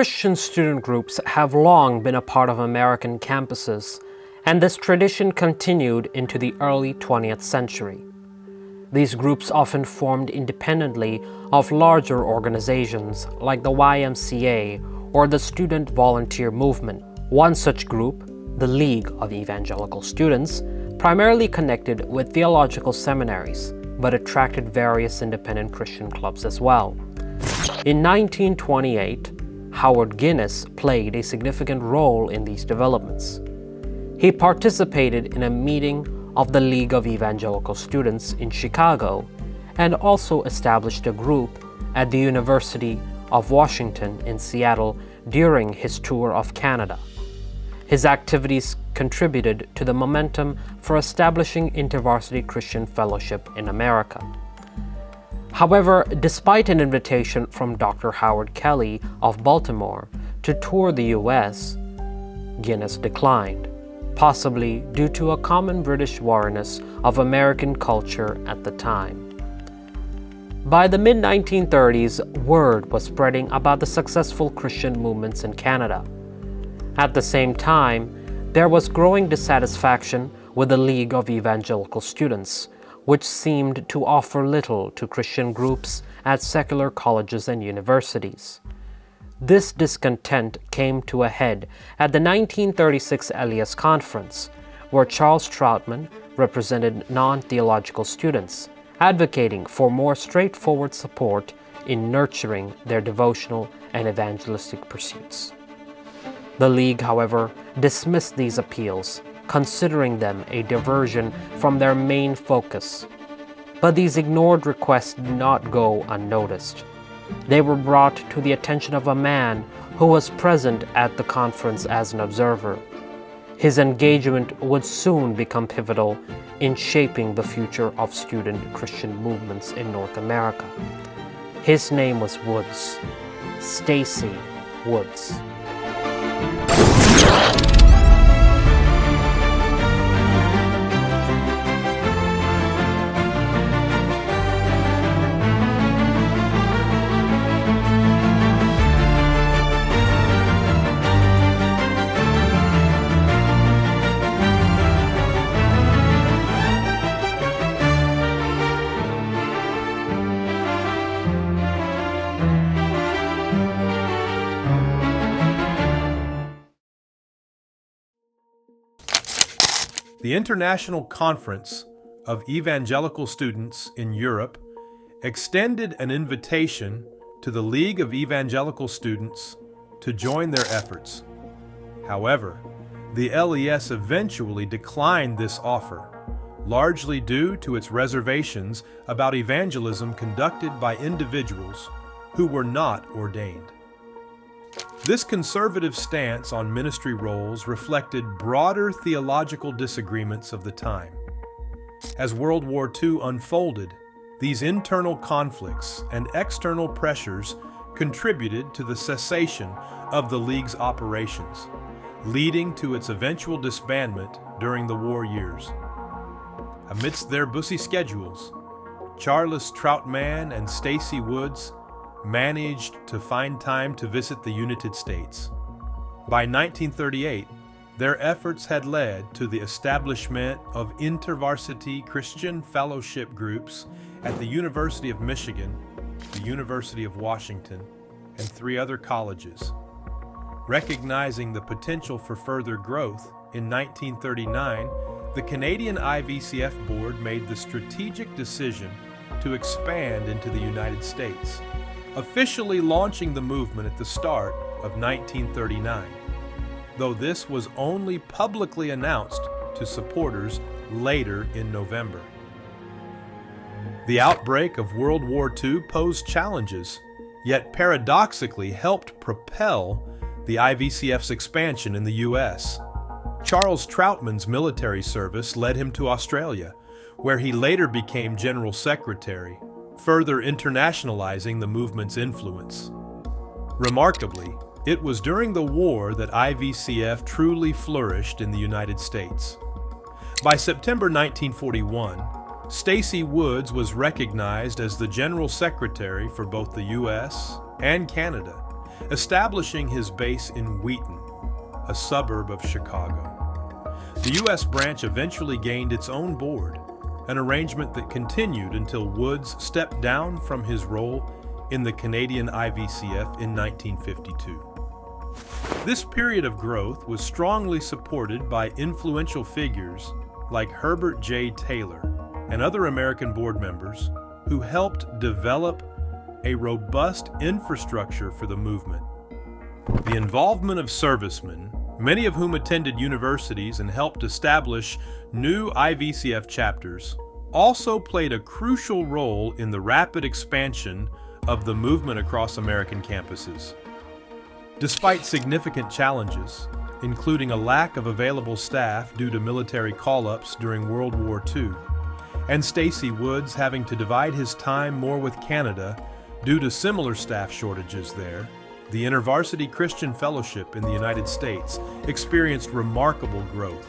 Christian student groups have long been a part of American campuses, and this tradition continued into the early 20th century. These groups often formed independently of larger organizations like the YMCA or the Student Volunteer Movement. One such group, the League of Evangelical Students, primarily connected with theological seminaries, but attracted various independent Christian clubs as well. In 1928, Howard Guinness played a significant role in these developments. He participated in a meeting of the League of Evangelical Students in Chicago and also established a group at the University of Washington in Seattle during his tour of Canada. His activities contributed to the momentum for establishing InterVarsity Christian Fellowship in America. However, despite an invitation from Dr. Howard Kelly of Baltimore to tour the U.S., Guinness declined, possibly due to a common British wariness of American culture at the time. By the mid-1930s, word was spreading about the successful Christian movements in Canada. At the same time, there was growing dissatisfaction with the League of Evangelical Students, which seemed to offer little to Christian groups at secular colleges and universities. This discontent came to a head at the 1936 Elias Conference, where Charles Troutman represented non-theological students, advocating for more straightforward support in nurturing their devotional and evangelistic pursuits. The League, however, dismissed these appeals, considering them a diversion from their main focus. But these ignored requests did not go unnoticed. They were brought to the attention of a man who was present at the conference as an observer. His engagement would soon become pivotal in shaping the future of student Christian movements in North America. His name was Woods, Stacey Woods. The International Conference of Evangelical Students in Europe extended an invitation to the League of Evangelical Students to join their efforts. However, the LES eventually declined this offer, largely due to its reservations about evangelism conducted by individuals who were not ordained. This conservative stance on ministry roles reflected broader theological disagreements of the time. As World War II unfolded, these internal conflicts and external pressures contributed to the cessation of the League's operations, leading to its eventual disbandment during the war years. Amidst their busy schedules, Charles Troutman and Stacey Woods managed to find time to visit the United States. By 1938, their efforts had led to the establishment of InterVarsity Christian Fellowship groups at the University of Michigan, the University of Washington, and 3 other colleges. Recognizing the potential for further growth, in 1939, the Canadian IVCF board made the strategic decision to expand into the United States, officially launching the movement at the start of 1939, though this was only publicly announced to supporters later in November. The outbreak of World War II posed challenges, yet paradoxically helped propel the IVCF's expansion in the U.S. Charles Troutman's military service led him to Australia, where he later became General Secretary, further internationalizing the movement's influence. Remarkably, it was during the war that IVCF truly flourished in the United States. By September 1941, Stacey Woods was recognized as the General Secretary for both the U.S. and Canada, establishing his base in Wheaton, a suburb of Chicago. The U.S. branch eventually gained its own board, an arrangement that continued until Woods stepped down from his role in the Canadian IVCF in 1952. This period of growth was strongly supported by influential figures like Herbert J. Taylor and other American board members who helped develop a robust infrastructure for the movement. The involvement of servicemen, many of whom attended universities and helped establish new IVCF chapters, also played a crucial role in the rapid expansion of the movement across American campuses. Despite significant challenges, including a lack of available staff due to military call-ups during World War II, and Stacey Woods having to divide his time more with Canada due to similar staff shortages there, the InterVarsity Christian Fellowship in the United States experienced remarkable growth.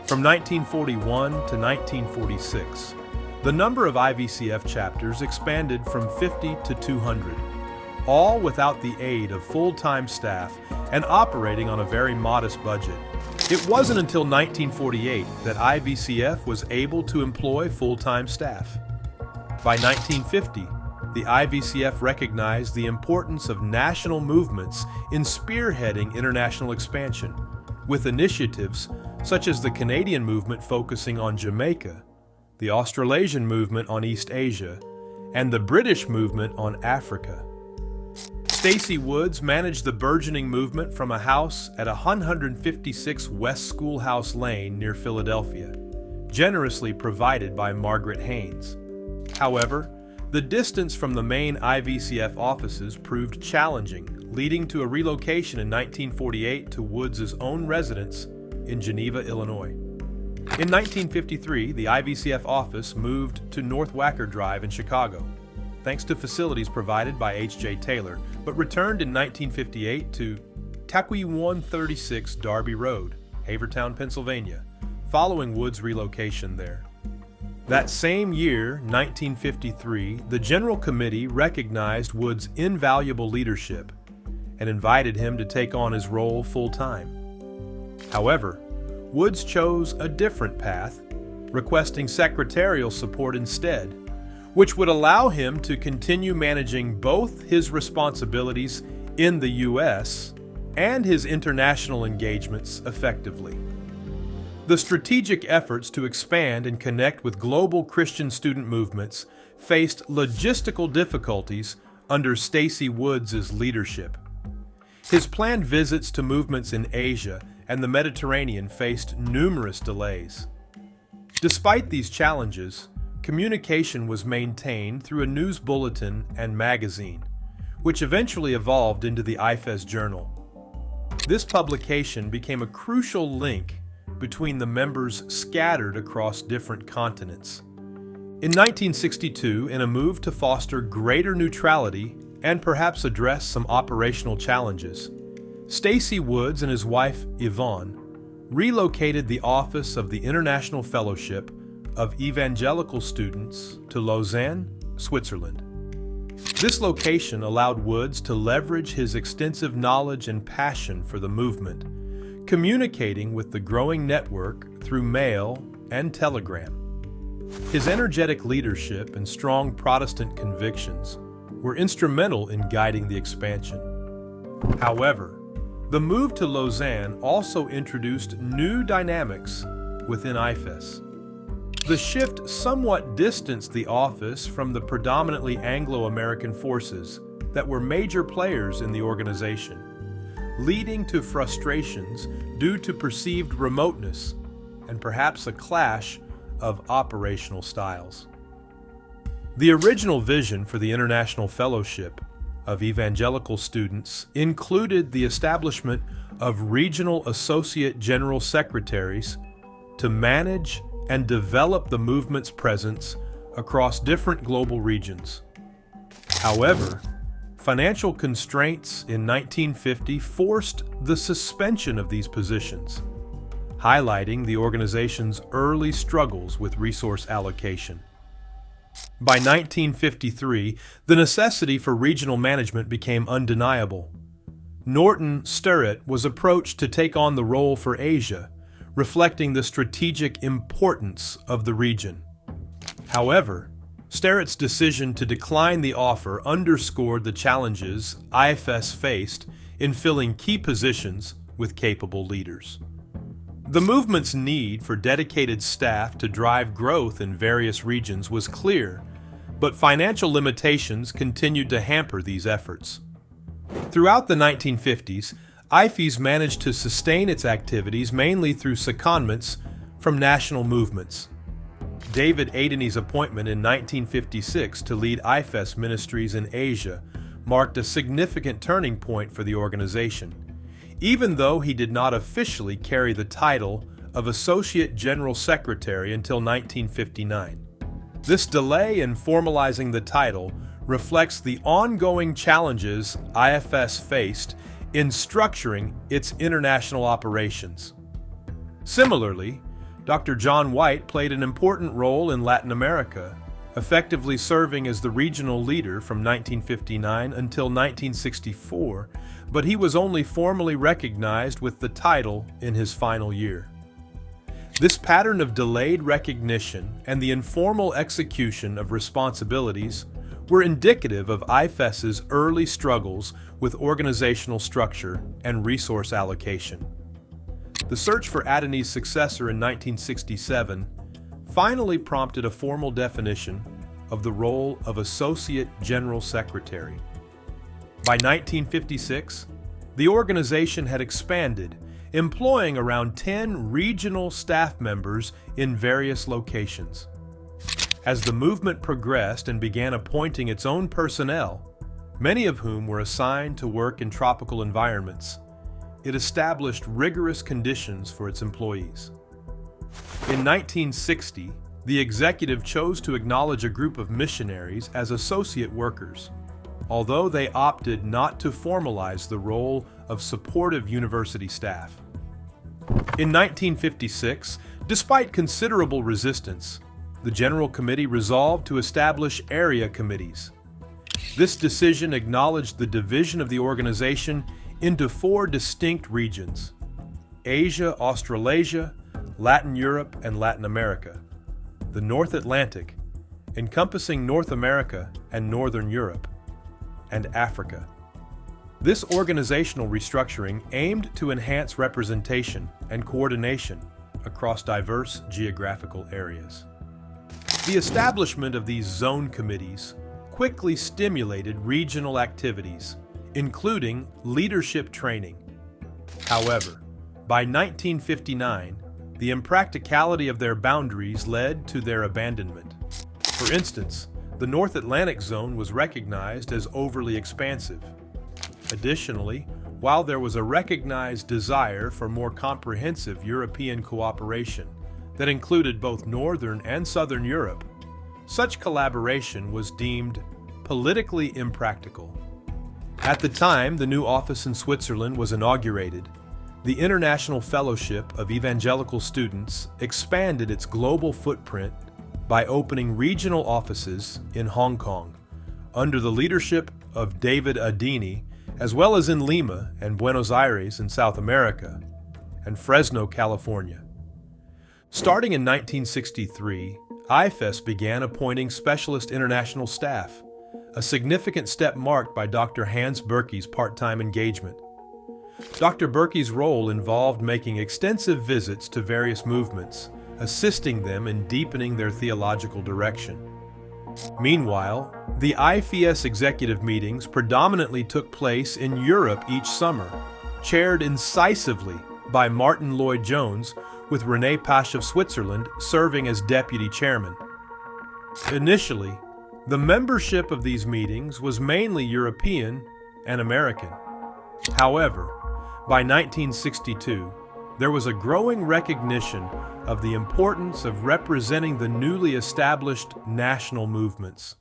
From 1941 to 1946, the number of IVCF chapters expanded from 50 to 200, all without the aid of full-time staff and operating on a very modest budget. It wasn't until 1948 that IVCF was able to employ full-time staff. By 1950, the IVCF recognized the importance of national movements in spearheading international expansion, with initiatives such as the Canadian movement focusing on Jamaica, the Australasian movement on East Asia, and the British movement on Africa. Stacey Woods managed the burgeoning movement from a house at 156 West Schoolhouse Lane near Philadelphia, generously provided by Margaret Haynes. However, the distance from the main IVCF offices proved challenging, leading to a relocation in 1948 to Woods' own residence in Geneva, Illinois. In 1953, the IVCF office moved to North Wacker Drive in Chicago, thanks to facilities provided by H.J. Taylor, but returned in 1958 to Taqui 136 Darby Road, Havertown, Pennsylvania, following Woods' relocation there. That same year, 1953, the General Committee recognized Woods' invaluable leadership and invited him to take on his role full-time. However, Woods chose a different path, requesting secretarial support instead, which would allow him to continue managing both his responsibilities in the U.S. and his international engagements effectively. The strategic efforts to expand and connect with global Christian student movements faced logistical difficulties under Stacey Woods' leadership. His planned visits to movements in Asia and the Mediterranean faced numerous delays. Despite these challenges, communication was maintained through a news bulletin and magazine, which eventually evolved into the IFES Journal. This publication became a crucial link between the members scattered across different continents. In 1962, in a move to foster greater neutrality and perhaps address some operational challenges, Stacey Woods and his wife, Yvonne, relocated the office of the International Fellowship of Evangelical students to Lausanne, Switzerland. This location allowed Woods to leverage his extensive knowledge and passion for the movement, communicating with the growing network through mail and telegram. His energetic leadership and strong Protestant convictions were instrumental in guiding the expansion. However, the move to Lausanne also introduced new dynamics within IFES. The shift somewhat distanced the office from the predominantly Anglo-American forces that were major players in the organization, leading to frustrations due to perceived remoteness and perhaps a clash of operational styles. The original vision for the International Fellowship of Evangelical students included the establishment of regional associate general secretaries to manage and develop the movement's presence across different global regions. However, financial constraints in 1950 forced the suspension of these positions, highlighting the organization's early struggles with resource allocation. By 1953, the necessity for regional management became undeniable, Norton Sturrett was approached to take on the role for Asia, reflecting the strategic importance of the region. However, Sterrett's decision to decline the offer underscored the challenges IFES faced in filling key positions with capable leaders. The movement's need for dedicated staff to drive growth in various regions was clear, but financial limitations continued to hamper these efforts. Throughout the 1950s, IFES managed to sustain its activities mainly through secondments from national movements. David Adeney's appointment in 1956 to lead IFES ministries in Asia marked a significant turning point for the organization, even though he did not officially carry the title of Associate General Secretary until 1959. This delay in formalizing the title reflects the ongoing challenges IFES faced in structuring its international operations. Similarly, Dr. John White played an important role in Latin America, effectively serving as the regional leader from 1959 until 1964, but he was only formally recognized with the title in his final year. This pattern of delayed recognition and the informal execution of responsibilities were indicative of IFES's early struggles with organizational structure and resource allocation. The search for Adeney's successor in 1967 finally prompted a formal definition of the role of Associate General Secretary. By 1956, the organization had expanded, employing around 10 regional staff members in various locations. As the movement progressed and began appointing its own personnel, many of whom were assigned to work in tropical environments, it established rigorous conditions for its employees. In 1960, the executive chose to acknowledge a group of missionaries as associate workers, although they opted not to formalize the role of supportive university staff. In 1956, despite considerable resistance, the General Committee resolved to establish area committees. This decision acknowledged the division of the organization into 4 distinct regions: Asia, Australasia, Latin Europe, and Latin America, the North Atlantic, encompassing North America and Northern Europe, and Africa. This organizational restructuring aimed to enhance representation and coordination across diverse geographical areas. The establishment of these zone committees quickly stimulated regional activities, including leadership training. However, by 1959, the impracticality of their boundaries led to their abandonment. For instance, the North Atlantic Zone was recognized as overly expansive. Additionally, while there was a recognized desire for more comprehensive European cooperation that included both Northern and Southern Europe, such collaboration was deemed politically impractical. At the time the new office in Switzerland was inaugurated, the International Fellowship of Evangelical Students expanded its global footprint by opening regional offices in Hong Kong, under the leadership of David Adeney, as well as in Lima and Buenos Aires in South America, and Fresno, California. Starting in 1963, IFES began appointing specialist international staff, a significant step marked by Dr. Hans Berkey's part-time engagement. Dr. Berkey's role involved making extensive visits to various movements, assisting them in deepening their theological direction. Meanwhile, the IFES executive meetings predominantly took place in Europe each summer, chaired incisively by Martin Lloyd-Jones, with René Pasch of Switzerland serving as deputy chairman. Initially, the membership of these meetings was mainly European and American. However, by 1962, there was a growing recognition of the importance of representing the newly established national movements.